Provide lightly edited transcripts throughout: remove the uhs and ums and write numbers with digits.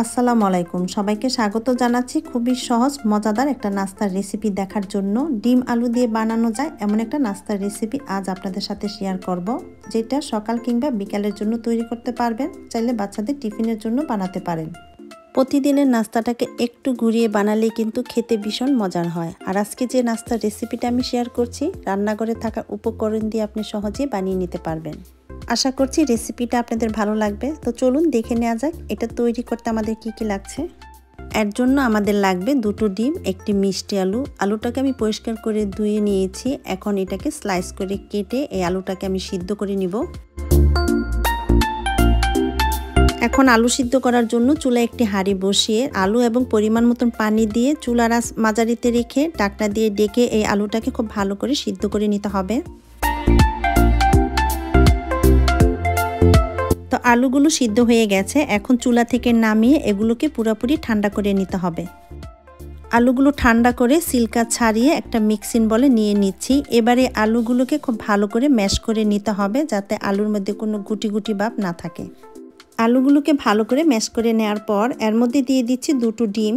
আসসালামু আলাইকুম, সবাইকে স্বাগত জানাচ্ছি খুবই সহজ মজাদার একটা নাস্তার রেসিপি দেখার জন্য। ডিম আলু দিয়ে বানানো যায় এমন একটা নাস্তার রেসিপি আজ আপনাদের সাথে শেয়ার করব, যেটা সকাল কিংবা বিকালের জন্য তৈরি করতে পারবেন, চাইলে বাচ্চাদের টিফিনের জন্য বানাতে পারেন। প্রতিদিনের নাস্তাটাকে একটু ঘুরিয়ে বানালেই কিন্তু খেতে ভীষণ মজার হয়। আর আজকে যে নাস্তার রেসিপিটা আমি শেয়ার করছি, রান্নাঘরে থাকা উপকরণ দিয়ে আপনি সহজেই বানিয়ে নিতে পারবেন। আশা করছি রেসিপিটা আপনাদের ভালো লাগবে। তো চলুন দেখে নেওয়া যাক এটা তৈরি করতে আমাদের কি লাগছে। এর জন্য আমাদের লাগবে দুটো ডিম, একটি মিষ্টি আলু। আলুটাকে আমি পরিষ্কার করে ধুয়ে নিয়েছি। এখন এটাকে স্লাইস করে কেটে এই আলুটাকে আমি সিদ্ধ করে নিব। এখন আলু সিদ্ধ করার জন্য চুলায় একটি হাঁড়ি বসিয়ে আলু এবং পরিমাণ মতন পানি দিয়ে চুলার আঁচ মাঝারিতে রেখে ঢাকনা দিয়ে ডেকে এই আলুটাকে খুব ভালো করে সিদ্ধ করে নিতে হবে। তো আলুগুলো সিদ্ধ হয়ে গেছে, এখন চুলা থেকে নামিয়ে এগুলোকে পুরোপুরি ঠান্ডা করে নিতে হবে। আলুগুলো ঠান্ডা করে সিলকা ছাড়িয়ে একটা মিক্সিং বলে নিয়ে নিচ্ছি। এবারে আলুগুলোকে খুব ভালো করে ম্যাশ করে নিতে হবে, যাতে আলুর মধ্যে কোনো গুটি গুটি ভাব না থাকে। আলুগুলোকে ভালো করে ম্যাশ করে নেওয়ার পর এর মধ্যে দিয়ে দিচ্ছি দুটো ডিম।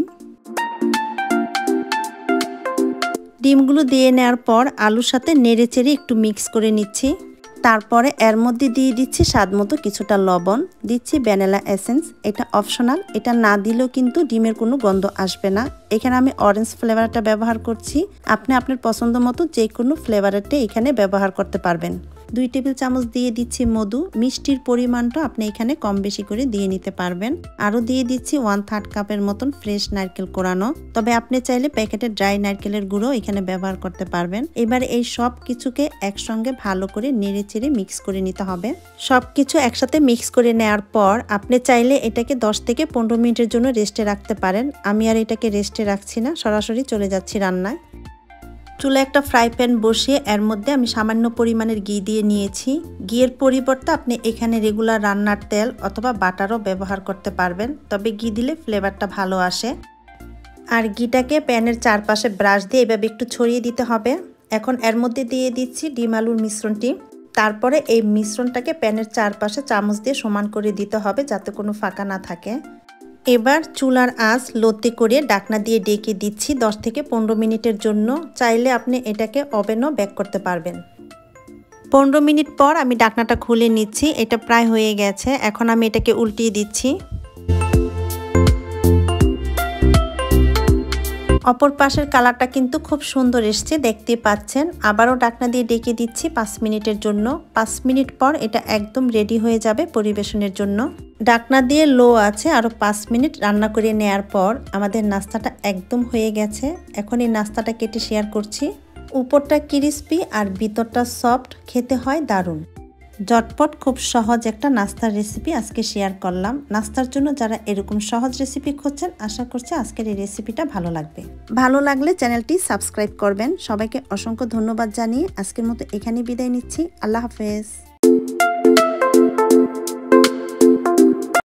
ডিমগুলো দিয়ে নেওয়ার পর আলুর সাথে নেড়ে চেড়ে একটু মিক্স করে নিচ্ছি। তারপরে এর মধ্যে দিয়ে দিচ্ছি স্বাদ মতো কিছুটা লবণ, দিচ্ছি ভ্যানিলা এসেন্স। এটা অপশনাল, এটা না দিলেও কিন্তু ডিমের কোনো গন্ধ আসবে না। এখানে আমি অরেঞ্জ ফ্লেভারটা ব্যবহার করছি, আপনি আপনার পছন্দ মতো যে কোনো ফ্লেভারটা এখানে ব্যবহার করতে পারবেন। 2 টেবিল চামচ দিয়ে দিচ্ছি মধু। মিষ্টির পরিমাণটা আপনি এখানে কম বেশি করে দিয়ে নিতে পারবেন। আরও দিয়ে দিচ্ছি 1/3 কাপের মতন ফ্রেশ নারকেল কোরানো, তবে আপনি চাইলে প্যাকেটের ড্রাই নারকেলের গুঁড়ো এখানে ব্যবহার করতে পারবেন। এবার এই সব কিছুকে একসঙ্গে ভালো করে নেড়ে চেড়ে মিক্স করে নিতে হবে। সব কিছু একসাথে মিক্স করে নেওয়ার পর আপনি চাইলে এটাকে 10 থেকে 15 মিনিটের জন্য রেস্টে রাখতে পারেন। আমি আর এটাকে রেস্টে রাখছি না, সরাসরি চলে যাচ্ছি রান্নায়। চুলে একটা ফ্রাই প্যান বসিয়ে এর মধ্যে আমি সামান্য পরিমাণের ঘি দিয়ে নিয়েছি। ঘিয়ের পরিবর্তে আপনি এখানে রেগুলার রান্নার তেল অথবা বাটারও ব্যবহার করতে পারবেন, তবে ঘি দিলে ফ্লেভারটা ভালো আসে। আর ঘিটাকে প্যানের চারপাশে ব্রাশ দিয়ে এভাবে একটু ছড়িয়ে দিতে হবে। এখন এর মধ্যে দিয়ে দিচ্ছি ডিম আলুর মিশ্রণটি। তারপরে এই মিশ্রণটাকে প্যানের চারপাশে চামচ দিয়ে সমান করে দিতে হবে, যাতে কোনো ফাঁকা না থাকে। এবার চুলার আঁচ লোতে করে ঢাকনা দিয়ে ডেকে দিচ্ছি 10 থেকে 15 মিনিটের জন্য। চাইলে আপনি এটাকে ওভেনও বেক করতে পারবেন। 15 মিনিট পর আমি ঢাকনাটা খুলে নিচ্ছি। এটা প্রায় হয়ে গেছে। এখন আমি এটাকে উল্টিয়ে দিচ্ছি। অপর পাশের কালারটা কিন্তু খুব সুন্দর এসছে, দেখতে পাচ্ছেন। আবারও ঢাকনা দিয়ে ডেকে দিচ্ছি 5 মিনিটের জন্য। 5 মিনিট পর এটা একদম রেডি হয়ে যাবে পরিবেশনের জন্য। ঢাকনা দিয়ে লো আছে আরও 5 মিনিট রান্না করে নেওয়ার পর আমাদের নাস্তাটা একদম হয়ে গেছে। এখন এই নাস্তাটা কেটে শেয়ার করছি। উপরটা ক্রিস্পি আর ভিতরটা সফট, খেতে হয় দারুণ। ঝটপট খুব সহজ একটা নাস্তার রেসিপি আজকে শেয়ার করলাম। নাস্তার জন্য যারা এরকম সহজ রেসিপি খুঁজছেন, আশা করছি আজকের এই রেসিপিটা ভালো লাগবে। ভালো লাগলে চ্যানেলটি সাবস্ক্রাইব করবেন। সবাইকে অসংখ্য ধন্যবাদ জানিয়ে আজকের মতো এখানেই বিদায় নিচ্ছি। আল্লাহ হাফেজ।